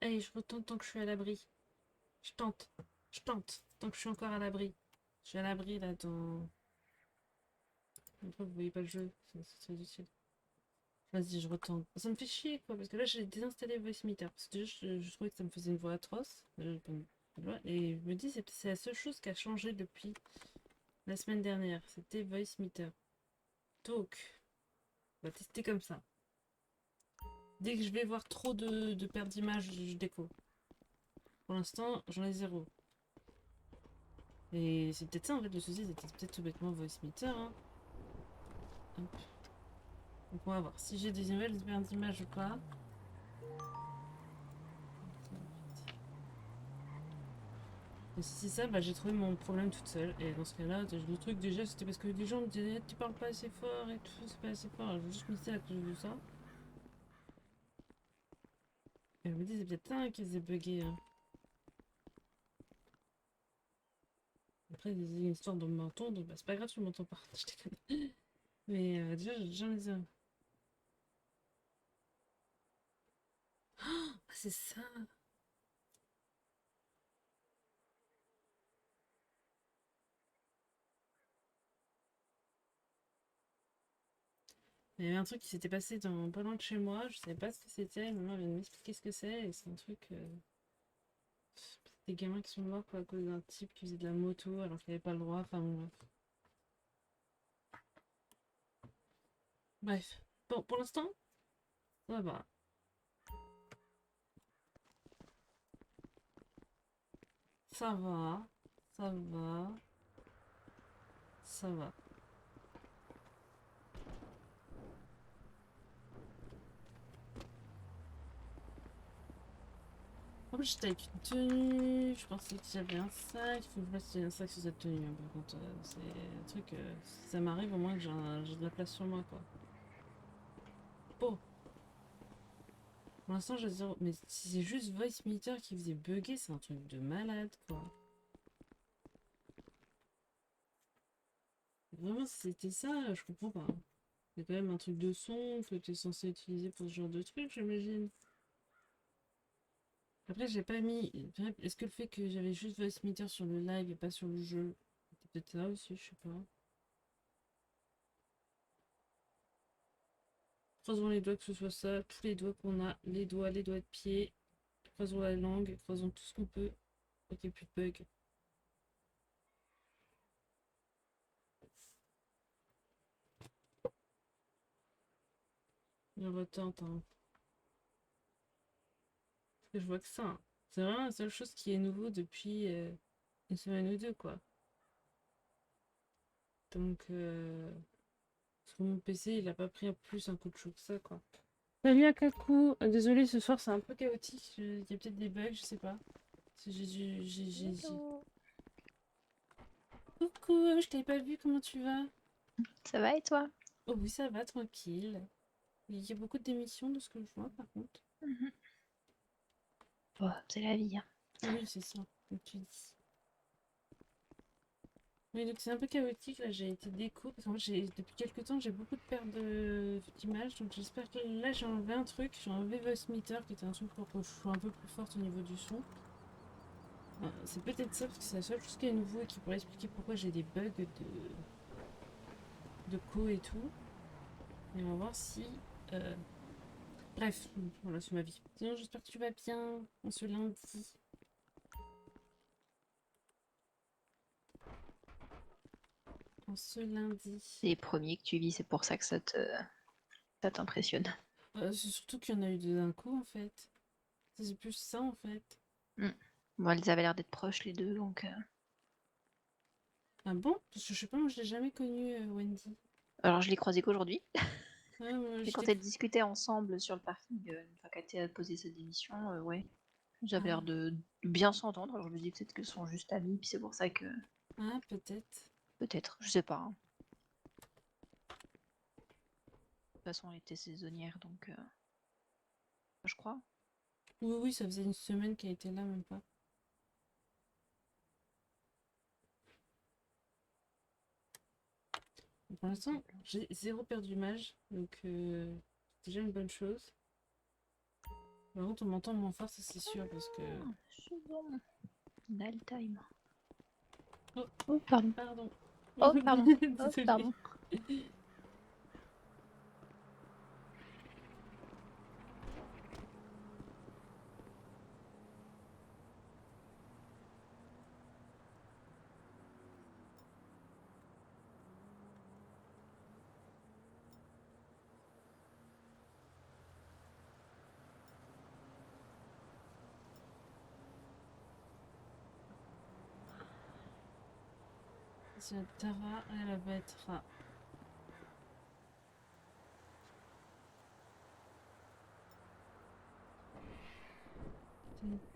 Allez, je retente tant que je suis à l'abri. Je tente. Je tente. Tant que je suis encore à l'abri. Je suis à l'abri là dans... Après, vous voyez pas le jeu. C'est très utile. Vas-y, je retente. Ça me fait chier quoi. Parce que là, j'ai désinstallé Voicemeeter. Parce que déjà, je trouvais que ça me faisait une voix atroce. Bon, voilà. Et je me dis, c'est la seule chose qui a changé depuis la semaine dernière. C'était Voicemeeter. Donc, on va tester comme ça. Dès que je vais voir trop de pertes d'image, je déco. Pour l'instant, j'en ai zéro. Et c'est peut-être ça en fait le souci, c'était peut-être tout bêtement Voicemeeter. Hein. Hop. Donc on va voir si j'ai des nouvelles pertes d'image ou pas. Et si c'est ça, bah, j'ai trouvé mon problème toute seule. Et dans ce cas-là, le truc déjà, c'était parce que les gens me disaient tu parles pas assez fort et tout, c'est pas assez fort. Alors, je juste me disais à cause de ça. Et je me dis, c'est peut-être ça qui s'est bugué. Hein. Après, il y a une histoire de menton, donc bah, c'est pas grave, tu m'entends pas. Je déconne. Mais déjà, j'en ai un. Ah, c'est ça! Il y avait un truc qui s'était passé dans, pas loin de chez moi, je savais pas ce que c'était, maman vient de m'expliquer ce que c'est, et c'est un truc. Des gamins qui sont morts quoi, à cause d'un type qui faisait de la moto alors qu'il avait pas le droit, enfin bon, bref. Bref. Bon, pour l'instant, ça va. Ça va. Ça va. Ça va. En plus, j'étais avec une tenue, je pensais que j'avais un sac, il faut que je mette un sac sur cette tenue. Hein, par contre, c'est un truc, si ça m'arrive, au moins que j'ai de la place sur moi, quoi. Bon, pour l'instant, j'ai zéro. Mais si c'est juste Voice Meter qui faisait bugger, c'est un truc de malade, quoi. Vraiment, si c'était ça, je comprends pas. Hein. C'est quand même un truc de son que tu es censé utiliser pour ce genre de truc, j'imagine. Après, j'ai pas mis. Est-ce que le fait que j'avais juste Voice Meter sur le live et pas sur le jeu, c'était peut-être ça aussi, je sais pas. Croisons les doigts que ce soit ça, tous les doigts qu'on a, les doigts de pied, croisons la langue, croisons tout ce qu'on peut pour qu'il n'y ait plus de bugs. Je retente, hein. Parce que je vois que ça. Hein. C'est vraiment la seule chose qui est nouveau depuis une semaine ou deux, quoi. Donc, sur mon PC, il a pas pris plus un coup de chaud que ça, quoi. Salut Akaku, désolé ce soir c'est un peu chaotique, il y a peut-être des bugs, je sais pas. Si j'ai dû. Hello. Coucou, je t'avais pas vu, comment tu vas? Ça va et toi? Oh oui, ça va, tranquille. Il y a beaucoup de démissions de ce que je vois par contre. Mhm. Bon, c'est la vie, hein. Oui, c'est ça, comme tu dis. Oui, donc c'est un peu chaotique, là j'ai été déco, parce qu'en fait depuis quelques temps j'ai beaucoup de pertes d'images, donc j'espère que là j'ai enlevé un truc, j'ai enlevé Voice Meter qui était un truc pour que je sois un peu plus forte au niveau du son. C'est peut-être ça, parce que c'est la seule chose qui est nouveau et qui pourrait expliquer pourquoi j'ai des bugs de co et tout. Et on va voir si... euh, Bref, voilà, c'est ma vie. Sinon, j'espère que tu vas bien en ce lundi. En ce lundi. C'est les premiers que tu vis, c'est pour ça que ça t'impressionne. C'est surtout qu'il y en a eu deux d'un coup, en fait. C'est plus ça, en fait. Mm. Bon, elles avaient l'air d'être proches les deux, donc. Ah bon? Parce que je sais pas, moi je l'ai jamais connue, Wendy. Alors je l'ai croisée qu'aujourd'hui. Ouais, moi, Mais quand elles discutaient ensemble sur le parking, une fois qu'Athé a posé sa démission, ouais, j'avais l'air Ah, de bien s'entendre. Alors je me dis peut-être qu'elles sont juste amies, puis c'est pour ça que. ah peut-être. Peut-être, je sais pas. Hein. De toute façon, elle était saisonnière, donc. Je crois. Oui, oui, ça faisait une semaine qu'elle était là, même pas. Pour l'instant, j'ai zéro perdu d'image, donc c'est déjà une bonne chose. Par contre, on m'entend moins fort, ça c'est sûr, parce que... Je suis bon. Night time. Oh, Oh, pardon. pardon. Oh, pardon. Oh, Désolée. pardon. Tara, elle va être...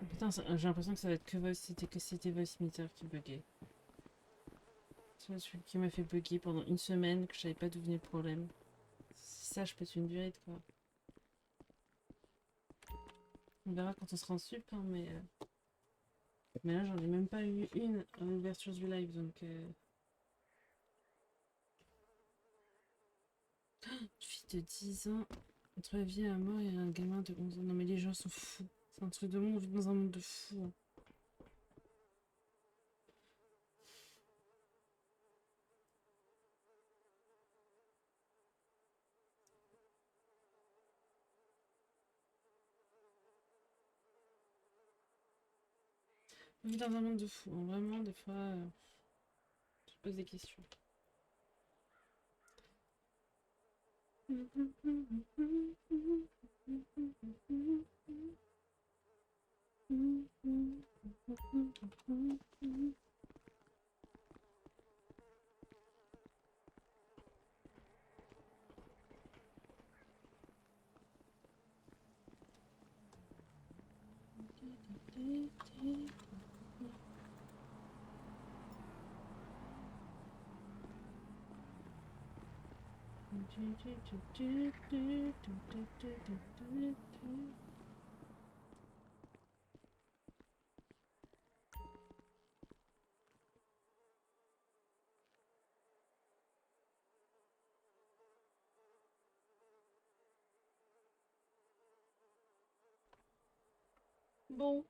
Putain, j'ai l'impression que ça va être que c'était Voice Meter qui buguait. C'est celui qui m'a fait bugger pendant une semaine, que je savais pas d'où venait le problème. Si ça, je pète une durite, quoi. On verra quand on sera en sup, hein, mais là, j'en ai même pas eu une à l'ouverture du live, donc... Une fille de 10 ans, entre la vie et la mort, et un gamin de 11 ans. Non mais les gens sont fous. C'est un truc de monde, on vit dans un monde de fous. Hein. On vit dans un monde de fous. Hein. Vraiment, des fois, je pose des questions. Bon.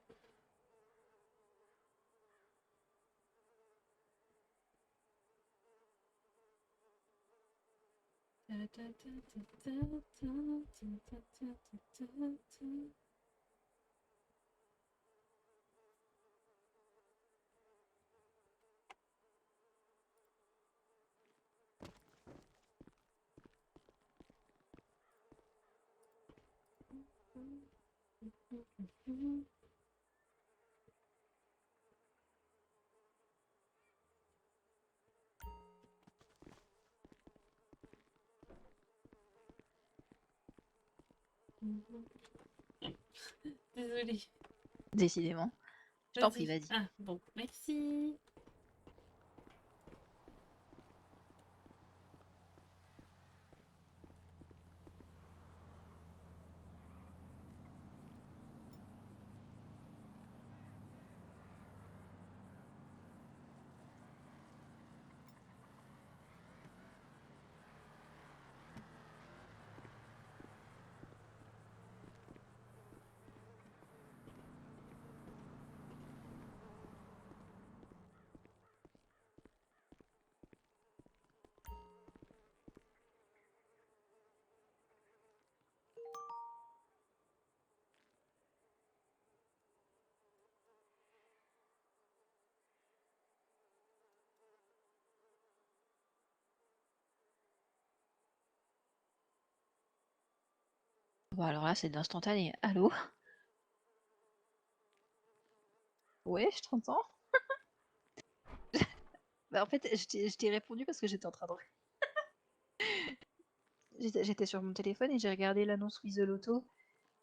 Désolée. Décidément. Je t'en prie, vas-y. Ah, bon, merci. Bon, alors là, c'est de l'instantané. Allô? Ouais, je t'entends. Bah, en fait, je t'ai répondu parce que j'étais en train de... J'étais sur mon téléphone et j'ai regardé l'annonce With the Loto.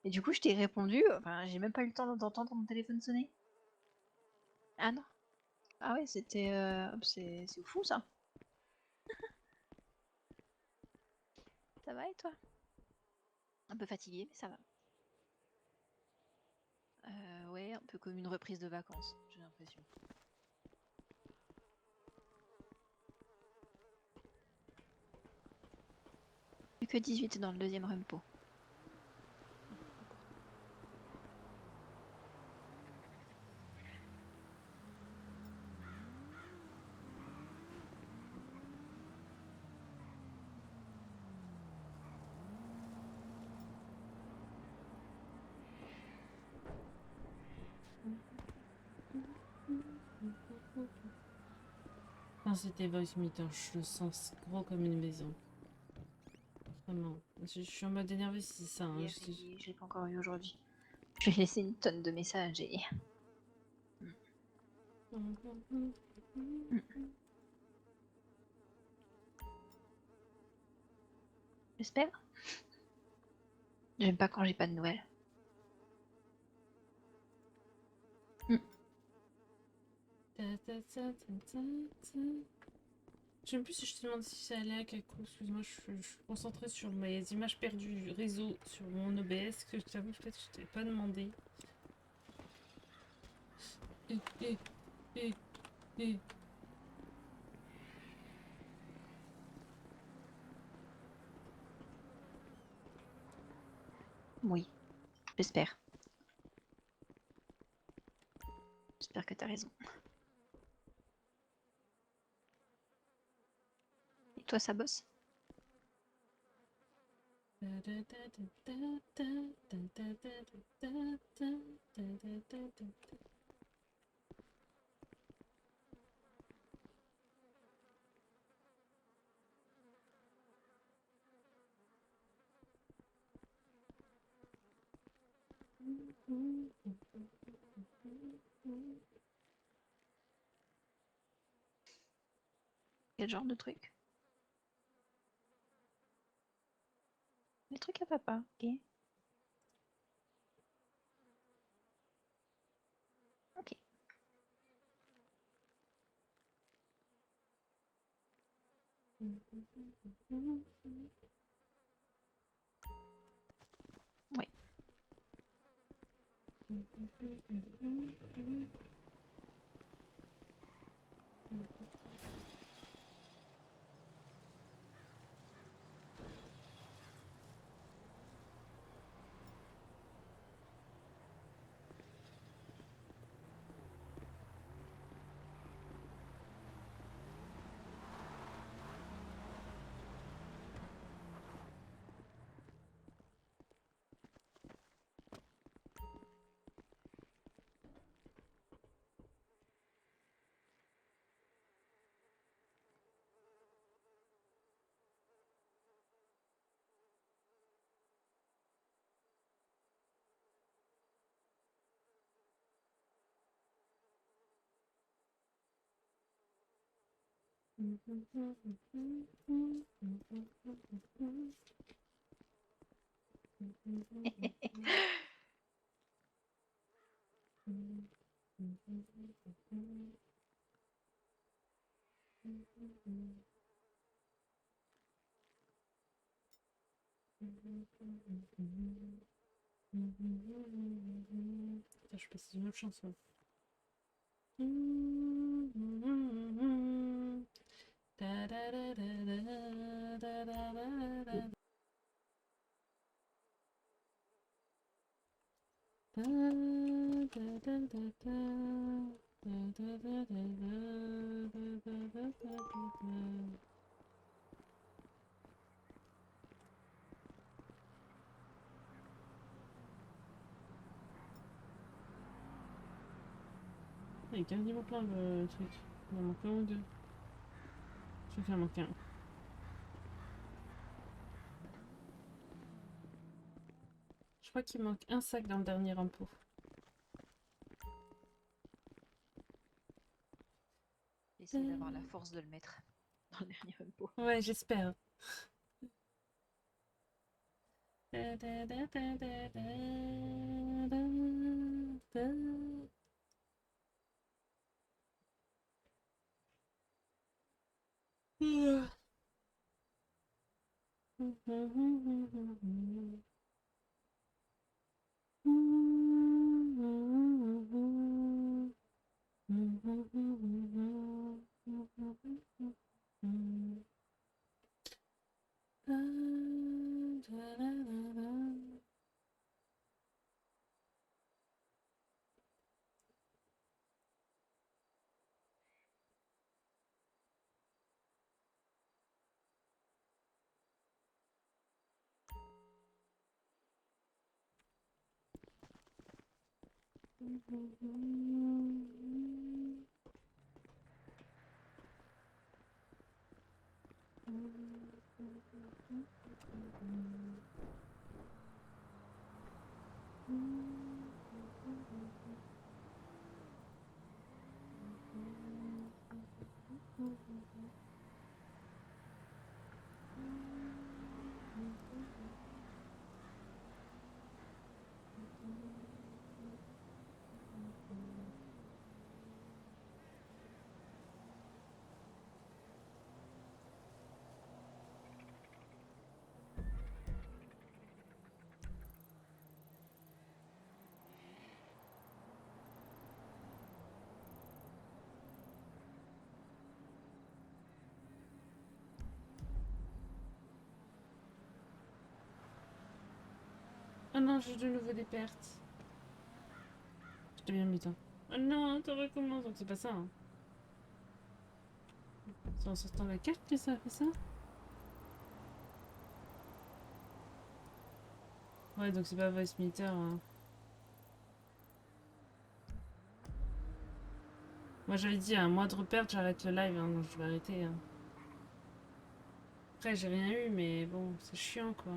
Et du coup, je t'ai répondu. Enfin, j'ai même pas eu le temps d'entendre mon téléphone sonner. Ah non. Ah ouais, c'était... c'est fou, ça. Ça va et toi? Un peu fatigué, mais ça va. Ouais, un peu comme une reprise de vacances, j'ai l'impression. Plus que 18 dans le deuxième rempo. c'était Voice Meter, je le sens gros comme une maison. Vraiment. Je suis en mode énervé si c'est ça. Hein. Je l'ai pas encore vu aujourd'hui. Je vais laisser une tonne de messages et... J'espère. J'aime pas quand j'ai pas de nouvelles. Je sais même plus si je te demande si ça allait à quelque chose. Excuse-moi, je suis concentrée sur mes images perdues du réseau sur mon OBS que je t'avoue peut-être que je t'ai pas demandé. Et. Oui, j'espère. J'espère que t'as raison. Et toi, ça bosse? Quel genre de truc? Les trucs à papa, ok. Ok. Oui. Attends, je passe une autre chanson. Il est quasiment plein le truc. Il en manque un ou deux. Je crois qu'il en manque un. Je crois qu'il manque un sac dans le dernier impôt. Essayer d'avoir la force de le mettre dans le dernier impôt. Ouais, j'espère. Oh non, j'ai de nouveau des pertes. Je deviens mutant. Oh non, tu recommences. Donc c'est pas ça. Hein. C'est en sortant la carte que ça fait ça? Ouais, donc c'est pas voice meter. Hein. Moi j'avais dit à un mois de reperte, j'arrête le live. Hein, donc je vais arrêter. Hein. Après, j'ai rien eu, mais bon, c'est chiant quoi.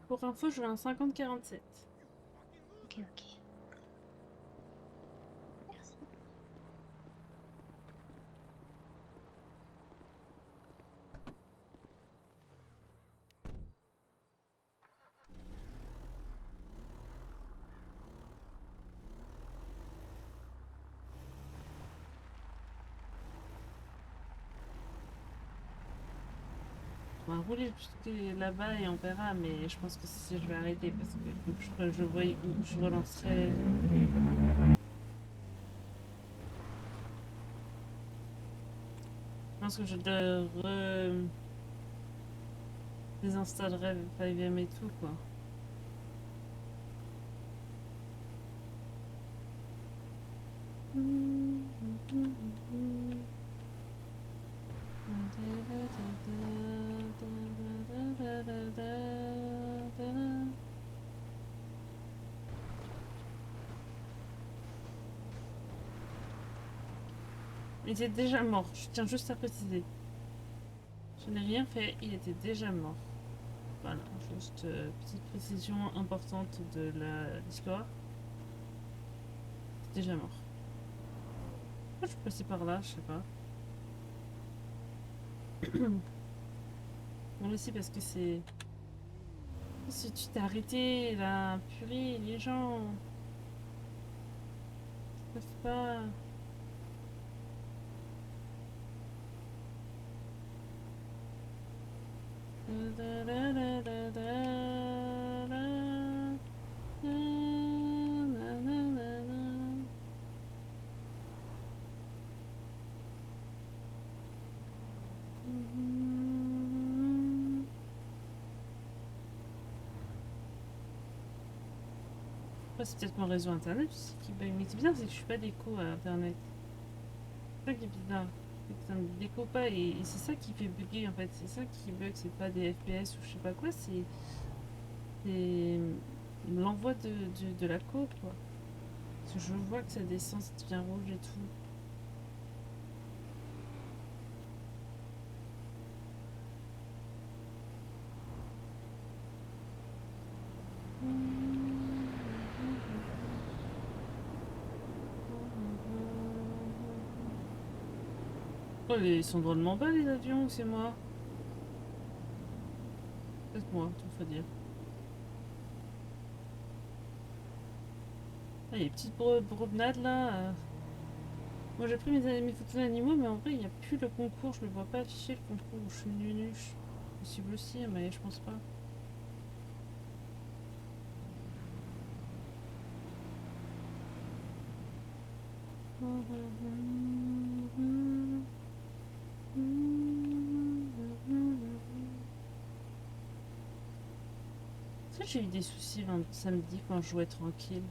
Pour info, je veux un 50-47. Ok, ok. Merci. On va rouler jusque là-bas et on verra, mais je pense que si je vais arrêter parce que je relancerai. Je pense que je désinstallerai 5M et tout quoi. Il était déjà mort, je tiens juste à préciser. Je n'ai rien fait, il était déjà mort. Voilà, juste petite précision importante de l'histoire. Il était déjà mort. Pourquoi je suis passée par là, je sais pas. Bon, aussi parce que c'est... Si tu t'es arrêté, là, purée, les gens... Ils peuvent pas... C'est peut-être mon réseau internet qui bug. Mais c'est bizarre, c'est que je suis pas d'écho à internet. C'est ça qui est bizarre. C'est que ça me déco pas et c'est ça qui fait bugger en fait. C'est ça qui bug, c'est pas des FPS ou je sais pas quoi, c'est l'envoi de la coque quoi. Parce que je vois que ça descend, ça devient rouge et tout. Oh, ils sont drôlement bas les avions, ou c'est moi? Peut-être moi, tout faut dire. Ah, il y a des petites promenades là. Moi j'ai pris mes photos d'animaux, mais en vrai il n'y a plus le concours, je ne le vois pas afficher le concours où je suis nunuche. Possible aussi, mais je pense pas. Ça, j'ai eu des soucis samedi quand je jouais tranquille.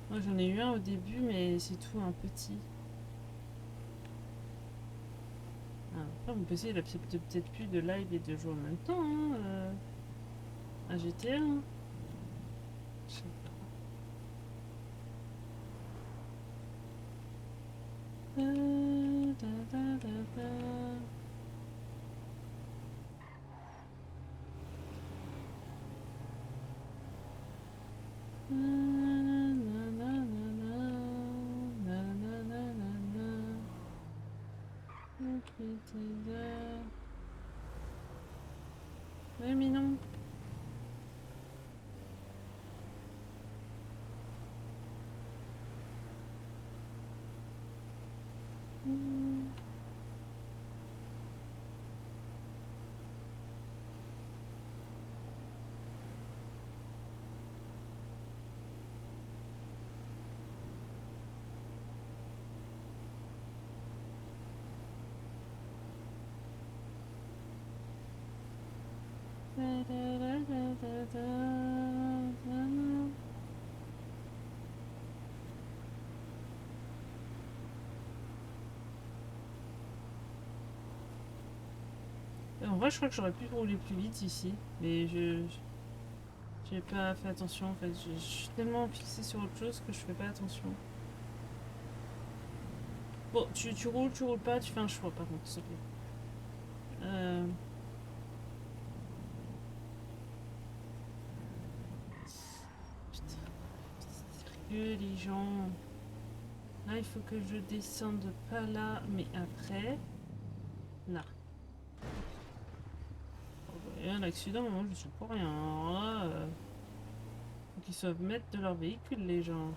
Moi j'en ai eu un au début, mais c'est tout un petit. Ah, après, mon PC il a peut-être plus de live et de jeux en même temps. Hein, un GTA. Hein. Je sais pas. Da, da, da, da. Ouais, mais non. En vrai, je crois que j'aurais pu rouler plus vite ici, mais j'ai pas fait attention en fait. Je suis tellement fixée sur autre chose que je fais pas attention. Bon, tu roules pas, tu fais un choix par contre, s'il te plaît. Putain, c'est sérieux les gens. Là, il faut que je descende pas là, mais après, là. Oh, bah, il y a un accident, moi je suis pour rien. Alors là, faut qu'ils savent mettre de leur véhicule, les gens.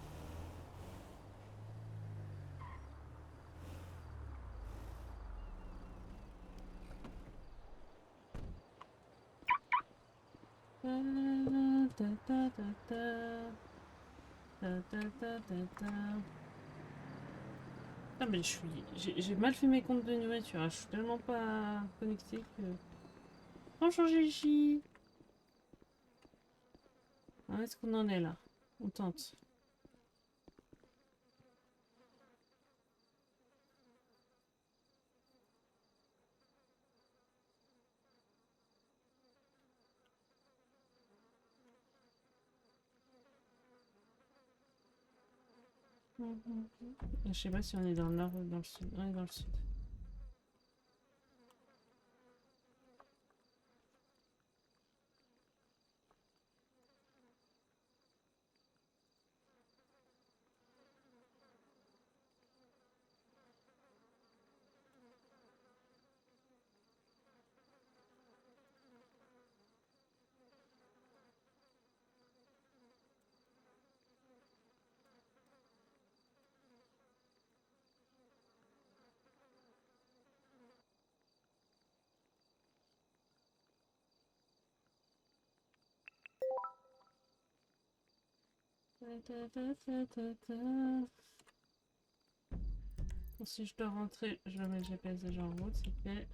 Ta ta ta ta ta. Ta ta ta ta ta. Ah mais j'ai mal fait mes comptes de nourriture, hein. Je suis tellement pas connectée que... Bonjour Gigi. Ah, est-ce qu'on en est là? On tente. Je sais pas si on est dans le nord ou dans le sud. On est dans le sud. Bon, si je dois rentrer, je mets le GPS déjà en route, s'il te plaît.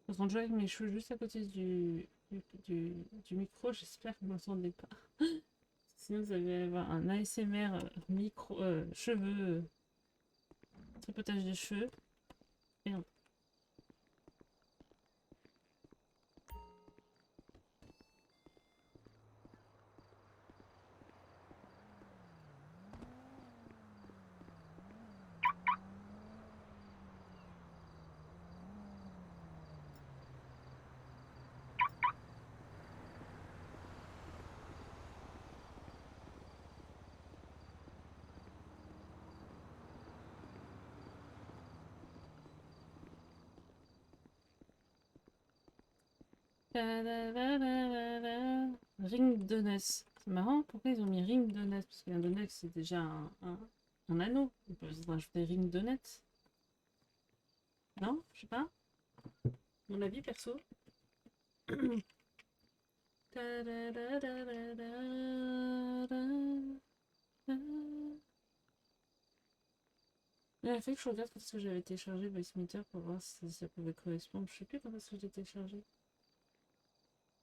Je rentre jouer avec mes cheveux juste à côté du micro, j'espère que vous m'entendez pas. Sinon vous allez avoir un ASMR micro, cheveux, tripotage de cheveux. Et non. Ring Donuts. C'est marrant, pourquoi ils ont mis Ring Donuts? Parce qu'un donut c'est déjà un anneau. On peut rajouter Ring Donuts. Non? Je sais pas. Mon avis perso. Il a fait que je regarde quand est-ce que j'avais téléchargé Voicemeeter pour voir si ça pouvait correspondre. Je sais plus quand est-ce que j'ai téléchargé.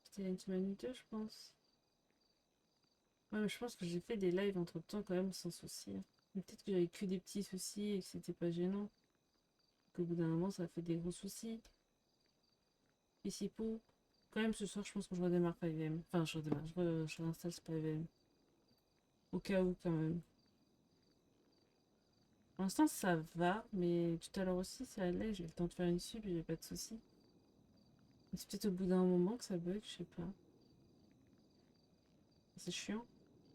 C'était il y a une semaine ou deux, je pense. Ouais, mais je pense que j'ai fait des lives entre temps quand même sans souci, hein. Mais peut-être que j'avais que des petits soucis et que c'était pas gênant. Qu'au bout d'un moment, ça a fait des gros soucis. Et si pour. Quand même, ce soir, je pense que je redémarre 5M. Enfin, je redémarre, je réinstalle 5M. Au cas où, quand même. Pour l'instant, ça va, mais tout à l'heure aussi, ça allait. J'ai eu le temps de faire une sub, il n'y avait pas de soucis. Mais c'est peut-être au bout d'un moment que ça bug, je sais pas. C'est chiant,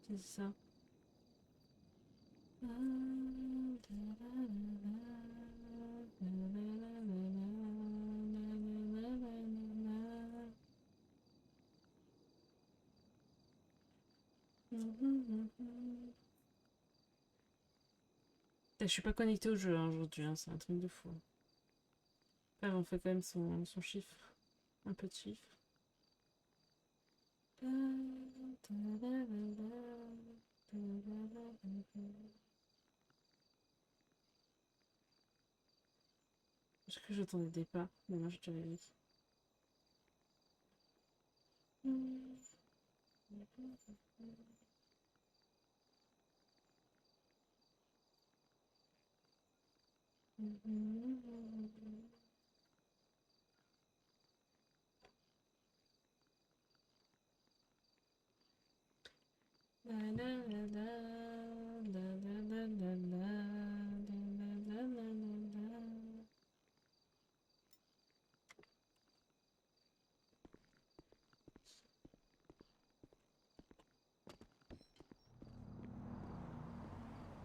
c'est ça. Je suis pas connectée au jeu hein, aujourd'hui, hein, c'est un truc de fou. Après, on fait quand même son chiffre. Un peu de chiffre. Est-ce que j'attendais des pas? Mais moi, j'ai déjà vérifié.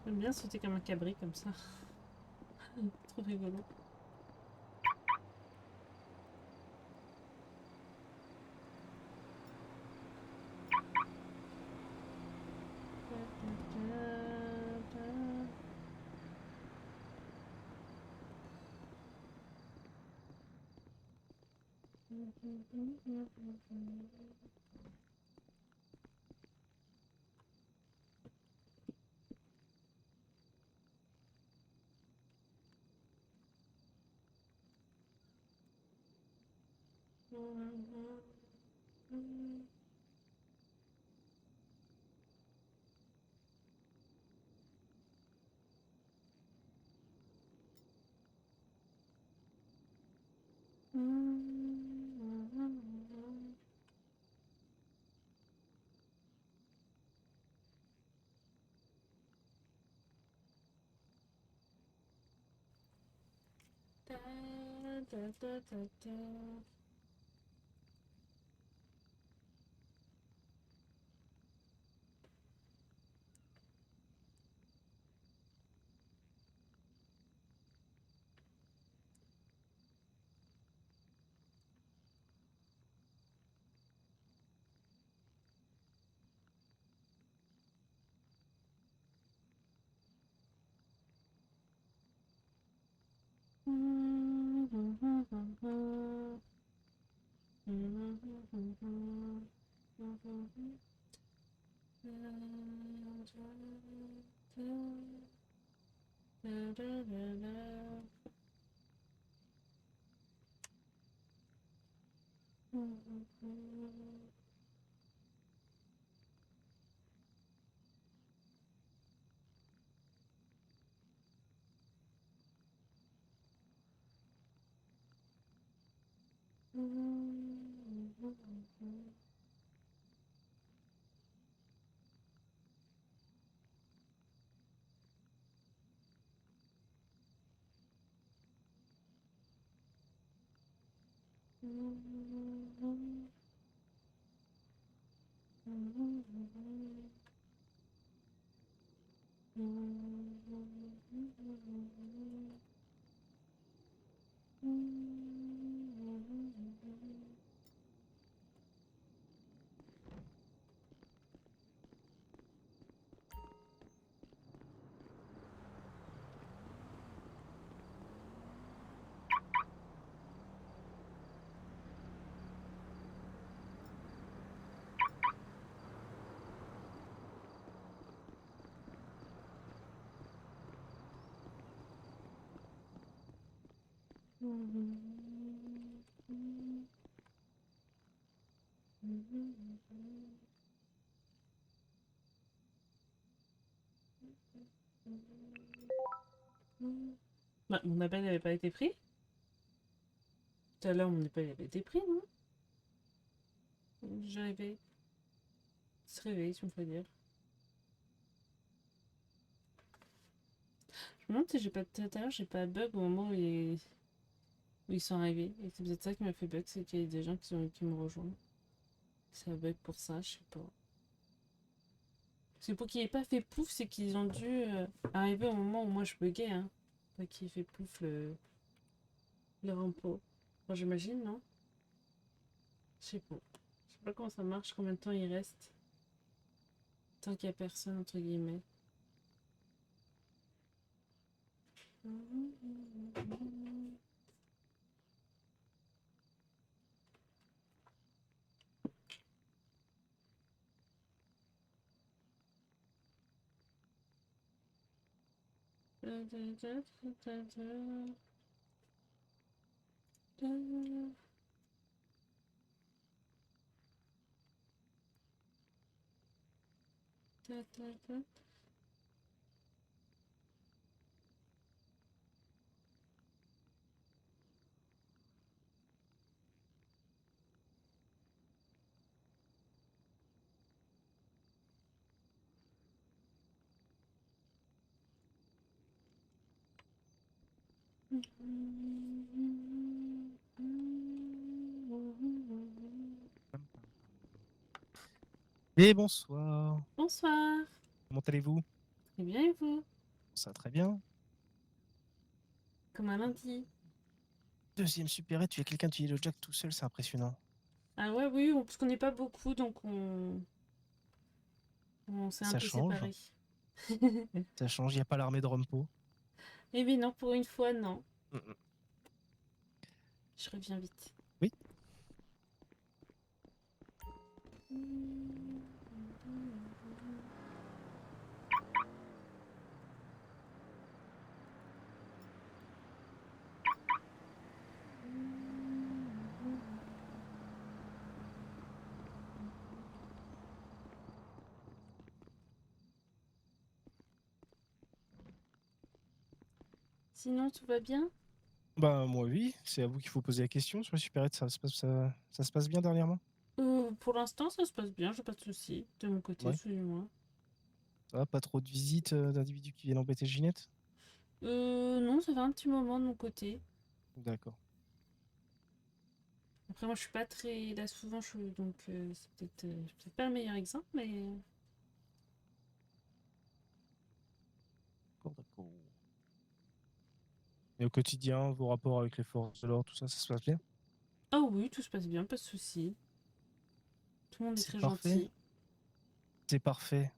J'aime bien sauter comme un cabri comme ça. Trop rigolo. Bah, mon appel n'avait pas été pris. Tout à l'heure, mon appel avait été pris, non? J'arrivais. Se réveiller, si on peut dire. Je me demande si j'ai pas tout à l'heure, j'ai pas bug au moment où ils sont arrivés. Et c'est peut-être ça qui m'a fait bug, c'est qu'il y a des gens qui me rejoignent. Ça bug pour ça, je sais pas. C'est pour qu'il ait pas fait pouf, c'est qu'ils ont dû arriver au moment où moi je buguais, hein. Pas qu'il ait fait pouf le rampo. Enfin, j'imagine, non? Je sais pas. Je sais pas comment ça marche, combien de temps il reste. Tant qu'il y a personne, entre guillemets. Et bonsoir. Bonsoir. Comment allez-vous? Très bien, et vous? Ça va très bien. Comme un lundi. Deuxième supérette, tu es quelqu'un, tu es le Jack tout seul, c'est impressionnant. Ah ouais, oui, parce qu'on n'est pas beaucoup, donc on s'est un Ça peu change. séparés. Ça change, il n'y a pas l'armée de Rumpo. Eh bien non, pour une fois, non. Mm. Je reviens vite. Oui. Sinon, tout va bien? Bah moi oui, c'est à vous qu'il faut poser la question sur la supérette, ça se passe bien dernièrement? Pour l'instant, ça se passe bien, j'ai pas de soucis. De mon côté, Ouais. plus ou moins. Ça va, pas trop de visites d'individus qui viennent embêter Ginette? Non, ça fait un petit moment de mon côté. D'accord. Après, moi, je suis pas très là souvent, donc c'est peut-être pas le meilleur exemple, mais D'accord, d'accord. Et au quotidien, vos rapports avec les forces de l'ordre, tout ça, ça se passe bien? ah oui, tout se passe bien, pas de soucis. Tout le monde est C'est très parfait. gentil. C'est parfait.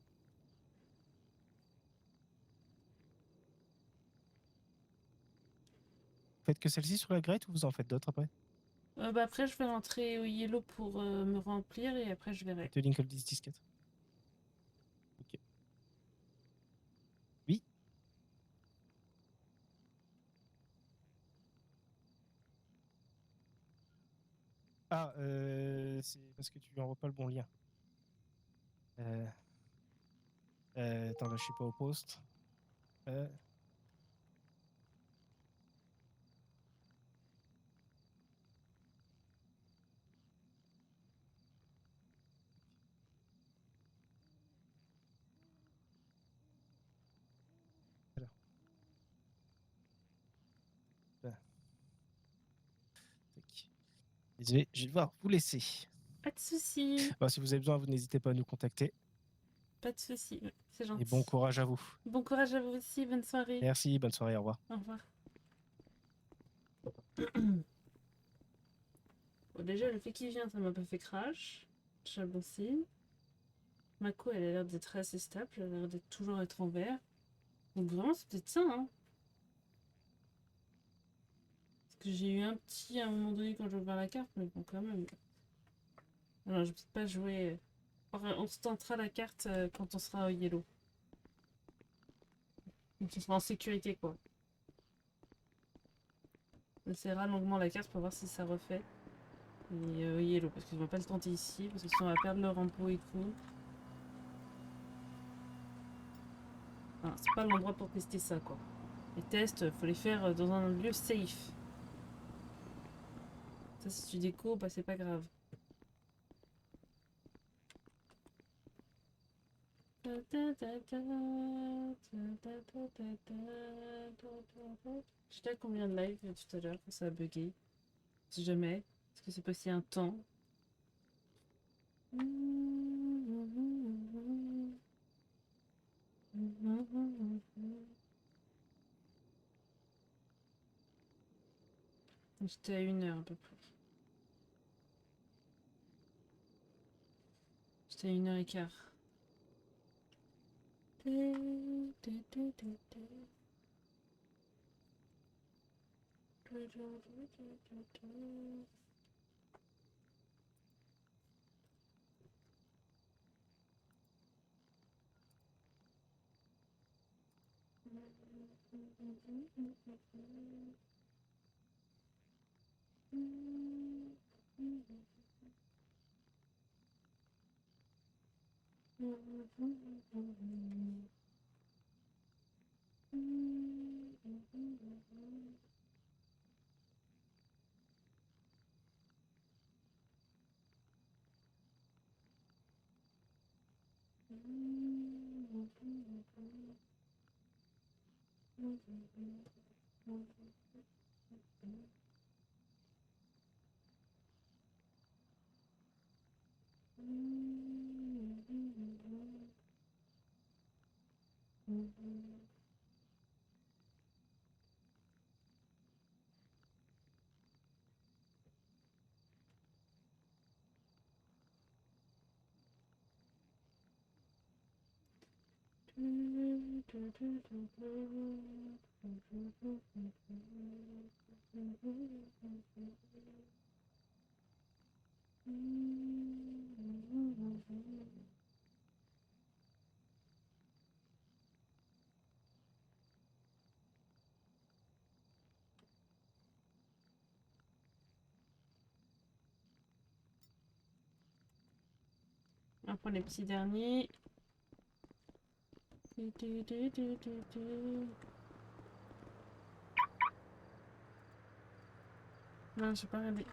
Faites que celle-ci sur la grette ou vous en faites d'autres après? Bah après, je vais rentrer au Yellow pour me remplir et après, je verrai. The link of this disquette. Ok. Oui. Ah, c'est parce que tu lui envoies pas le bon lien. Euh, attends, là, je suis pas au poste. Euh, voilà. Voilà. Tac. Désolé, je vais devoir vous laisser. Pas de soucis. Bah, si vous avez besoin, vous n'hésitez pas à nous contacter. Pas de soucis. Ouais, c'est Et bon gentil. courage à vous. Bon courage à vous aussi. Bonne soirée. Merci, bonne soirée, au revoir. Au revoir. Bon, déjà, le fait qu'il vient, ça m'a pas fait crash. Déjà bon signe. Mako, elle a l'air d'être assez stable. Elle a l'air d'être toujours être en vert. Donc vraiment, c'est peut-être ça, hein. Parce que j'ai eu un petit à un moment donné quand j'ai ouvert la carte, mais bon, quand même. Alors, je vais peut-être pas jouer. On se tentera la carte quand on sera au Yellow. Donc, on sera en sécurité, quoi. On essaiera longuement la carte pour voir si ça refait. Et Yellow, parce qu'on va pas le tenter ici, parce que sinon on va perdre le rampo et tout. Enfin, c'est pas l'endroit pour tester ça, quoi. Les tests, faut les faire dans un lieu safe. Ça, si tu déco, bah c'est pas grave. J'étais à combien de live tout à l'heure quand ça a bugué? Si jamais. Est-ce que c'est passé un temps? J'étais à 1 heure à peu près. J'étais à 1 heure et quart. On va prendre les petits derniers. Non, j'ai pas regardé.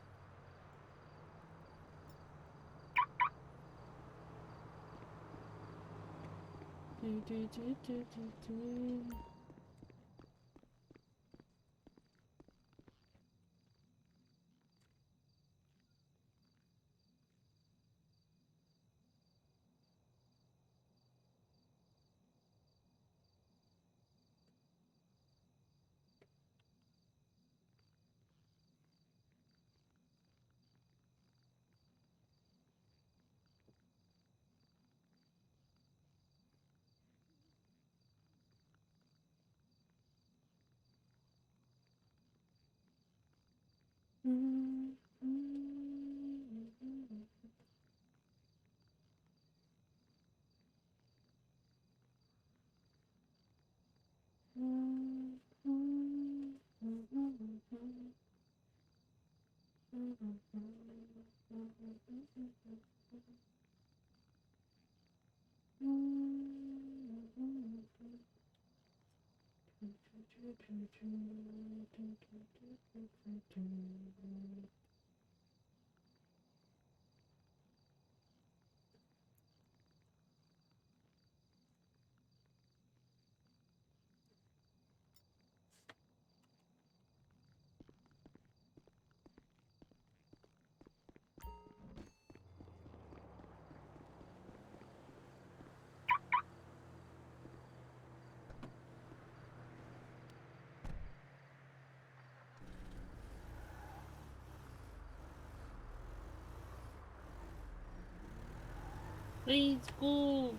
Let's go!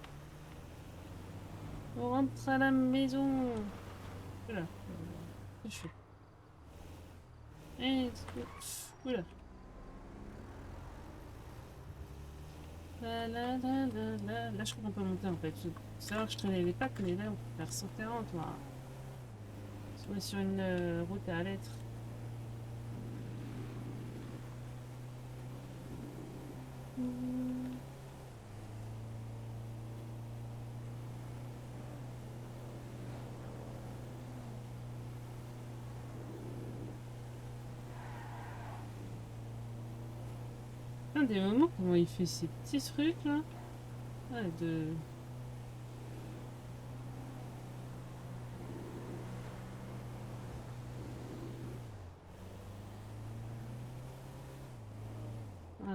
On rentre à la maison. Voilà. Je fais. Let's go. Oula. Là, je crois qu'on peut monter en fait. C'est vrai que je traînais les pattes, mais là, on peut faire 140. Là. On est sur une route à lettres. Un des moments, comment il fait ces petits trucs là? Ouais, de.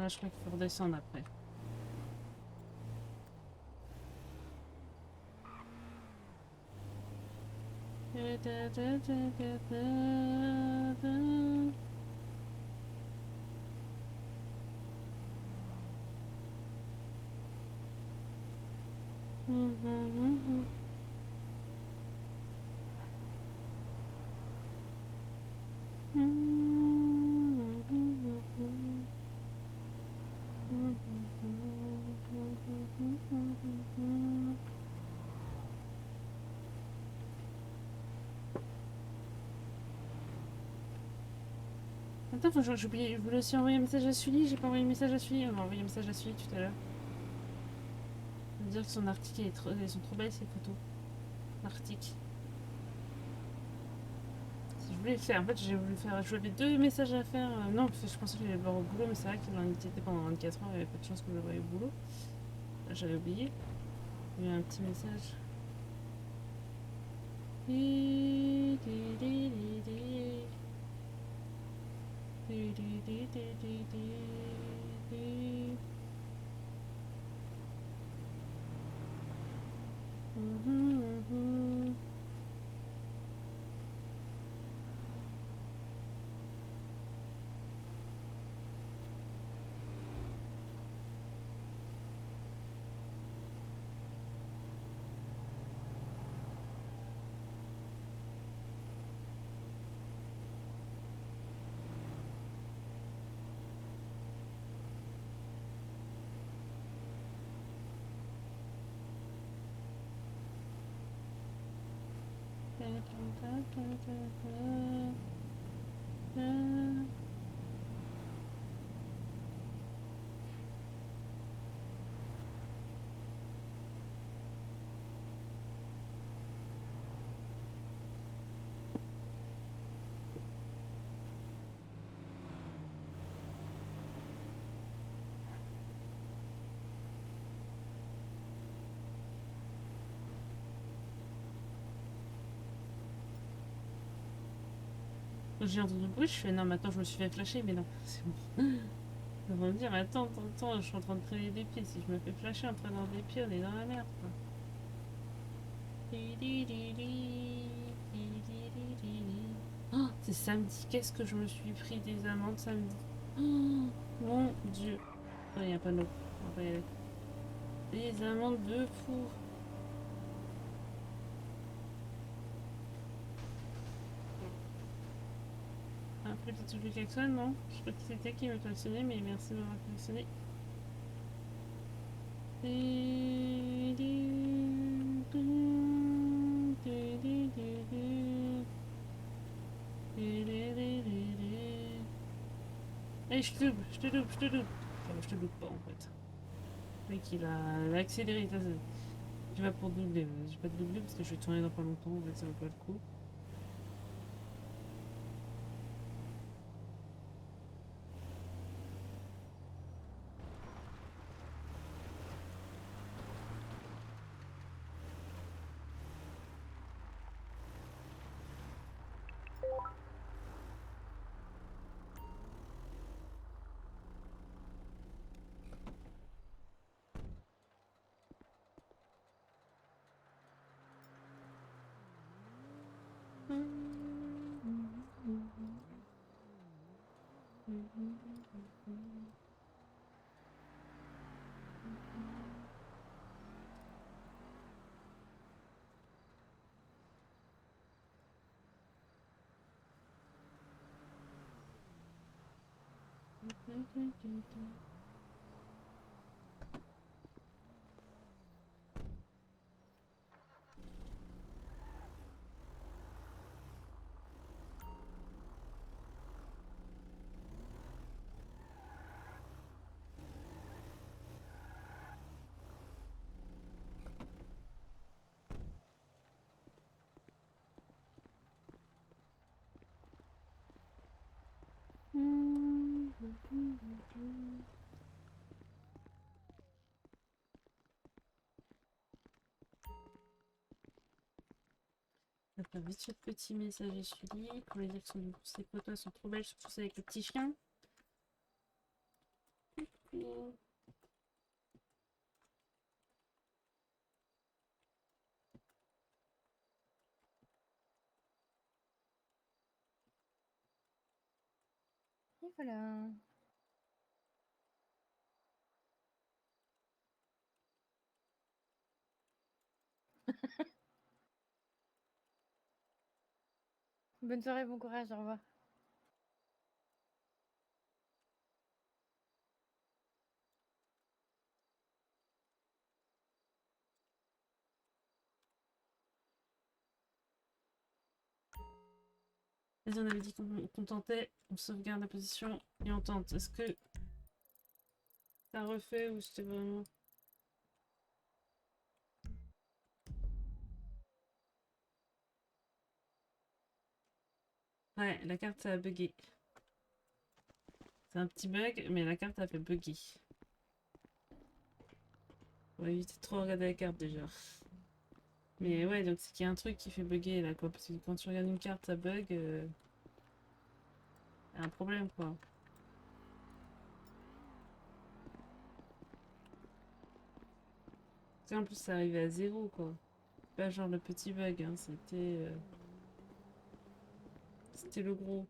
je crois qu'il faut redescendre après. Attends, faut que j'ai oublié, je voulais aussi envoyer un message à Sully, j'ai pas envoyé un message à Sully, on m'a envoyé un message à Sully tout à l'heure. Il veut dire que son article elles sont trop belles ces photos. L'article. Si je voulais le faire, en fait j'ai voulu faire, j'avais 2 messages à faire, non, parce que je pensais que j'allais le voir au boulot, mais c'est vrai qu'il en était pendant 24 heures, il n'y avait pas de chance que je le voie au boulot. J'avais oublié. Il y a eu un petit message. J'ai entendu le bruit, je fais non, mais attends, je me suis fait flasher, mais non, c'est bon. Ils vont me dire, attends, je suis en train de traîner des pieds. Si je me fais flasher en traînant des pieds, on est dans la merde, quoi. Oh, c'est samedi, qu'est-ce que je me suis pris des amendes samedi. Oh, mon Dieu. Il n'y a pas d'eau, on va pas y aller. Des amendes de fou. Un petit truc de klaxon, non? Je sais pas qui c'était qui me klaxonnait, mais merci de m'avoir klaxonné. Allez, je te double, je te double, je te double. Enfin, je te double pas en fait. Le mec il a accéléré. Je vais pour doubler. Je vais pas te doubler parce que je vais tourner dans pas longtemps. En fait, ça vaut pas le coup. Je vais faire vite ce petit message à Sully pour lui dire que ses photos sont trop belles, surtout celles avec le petit chien. Et voilà. Bonne soirée, bon courage, au revoir. Vas-y, on avait dit qu'on tentait, on sauvegarde la position et on tente. Est-ce que t'as refait ou c'était vraiment... Ouais, la carte ça a bugué. C'est un petit bug, mais la carte a fait bugger. On va éviter de trop regarder la carte déjà. Mais ouais, donc c'est qu'il y a un truc qui fait bugger là quoi. Parce que quand tu regardes une carte, ça bug. Y a un problème quoi. Tu sais, en plus, ça arrivait à zéro quoi. Pas genre le petit bug, hein. C'était le gros.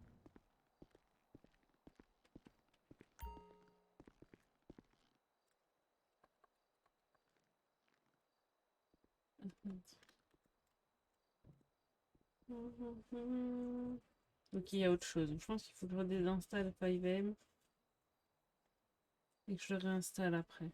Donc il y a autre chose. Je pense qu'il faut que je désinstalle 5M et que je le réinstalle après.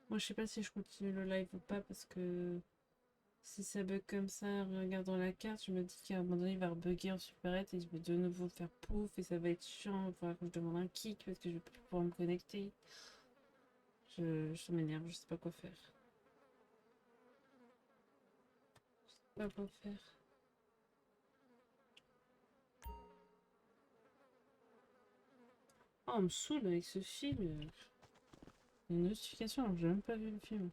Moi, je sais pas si je continue le live ou pas parce que si ça bug comme ça, en regardant la carte, je me dis qu'à un moment donné, il va rebugger en supérette et je vais de nouveau faire pouf et ça va être chiant. Il va falloir que je demande un kick parce que je vais plus pouvoir me connecter. Je m'énerve, je sais pas quoi faire. Je sais pas quoi faire. Oh, on me saoule avec ce film. Il y a une notification alors que j'ai même pas vu le film.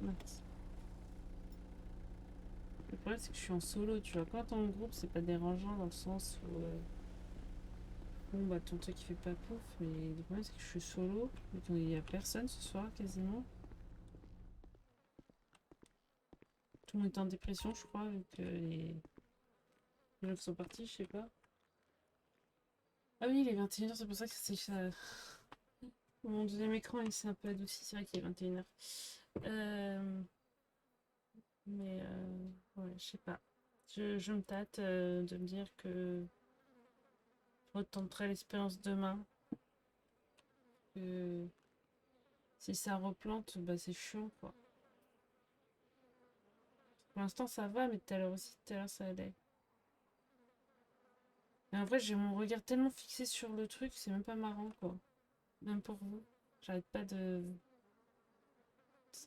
Mince. Le problème c'est que je suis en solo, tu vois. Quand t'es en groupe, c'est pas dérangeant dans le sens où... bon bah ton truc il fait pas pouf, mais le problème c'est que je suis solo. Donc il y a personne ce soir quasiment. Tout le monde est en dépression je crois, vu que les gens qui sont partis, je sais pas. Ah oui, il est 21h, c'est pour ça que c'est ça. Mon deuxième écran il s'est un peu adouci, c'est vrai qu'il est 21h. Mais ouais, je sais pas. Je me tâte de me dire que je retenterai l'expérience demain. Que si ça replante, bah c'est chiant quoi. Pour l'instant ça va, mais tout à l'heure aussi, tout à l'heure ça allait. Mais en vrai, j'ai mon regard tellement fixé sur le truc, c'est même pas marrant, quoi. Même pour vous. J'arrête pas de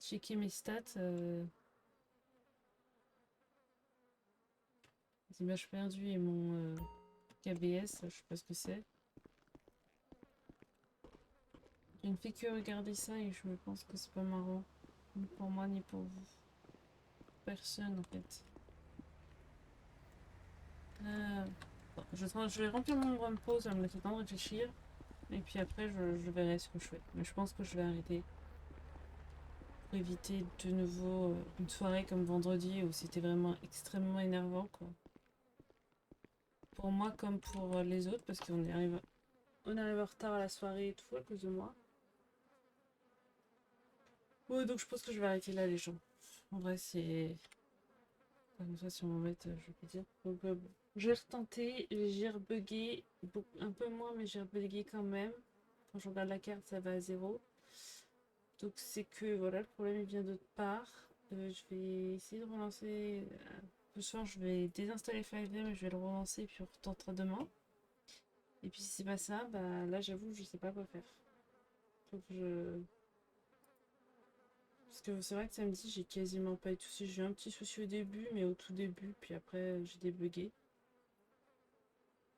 checker mes stats. Les images perdues et mon KBS, je sais pas ce que c'est. Je ne fais que regarder ça et je me pense que c'est pas marrant. Ni pour moi, ni pour vous. Personne, en fait. Bon, je vais remplir mon run pause, ça va me laisser le temps de réfléchir. Et puis après, je verrai ce que je fais. Mais je pense que je vais arrêter. Pour éviter de nouveau une soirée comme vendredi où c'était vraiment extrêmement énervant, quoi. Pour moi comme pour les autres, parce on arrive en retard à la soirée et tout à cause de moi. Ouais, donc je pense que je vais arrêter là, les gens. En vrai, c'est... Comme ça, si on m'embête, je peux dire. Donc, bon. Je vais retenter, j'ai rebugué, un peu moins, mais j'ai rebugué quand même. Quand je regarde la carte, ça va à 0. Donc c'est que, voilà, le problème il vient d'autre part. Je vais essayer de relancer... ce soir, je vais désinstaller 5M, je vais le relancer, puis on retentera demain. Et puis si c'est pas ça, bah là, j'avoue, je sais pas quoi faire. Faut que je... Parce que c'est vrai que samedi, j'ai quasiment pas eu de soucis. J'ai eu un petit souci au début, mais au tout début, puis après, j'ai débugué.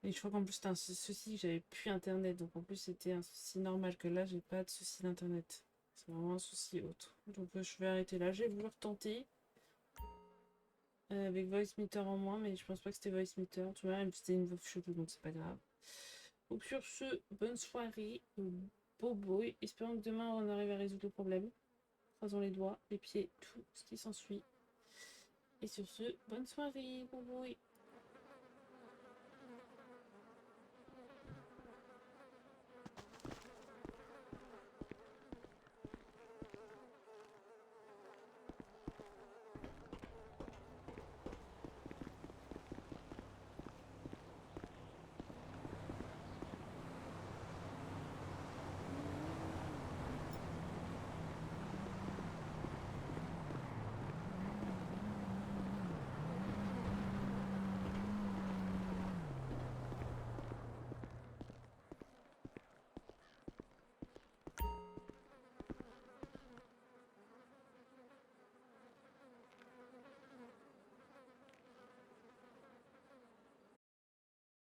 Et je crois qu'en plus, c'était un souci que j'avais plus internet. Donc en plus, c'était un souci normal que là, j'ai pas de souci d'internet. C'est vraiment un souci autre. Donc je vais arrêter là. J'ai voulu retenter. Avec Voice Meter en moins, mais je pense pas que c'était Voice Meter. Tu vois, même si c'était une voix chelou, donc c'est pas grave. Donc sur ce, bonne soirée. Beau boy. Espérons que demain, on arrive à résoudre le problème. Croisons les doigts, les pieds, tout ce qui s'ensuit. Et sur ce, bonne soirée, bon boy.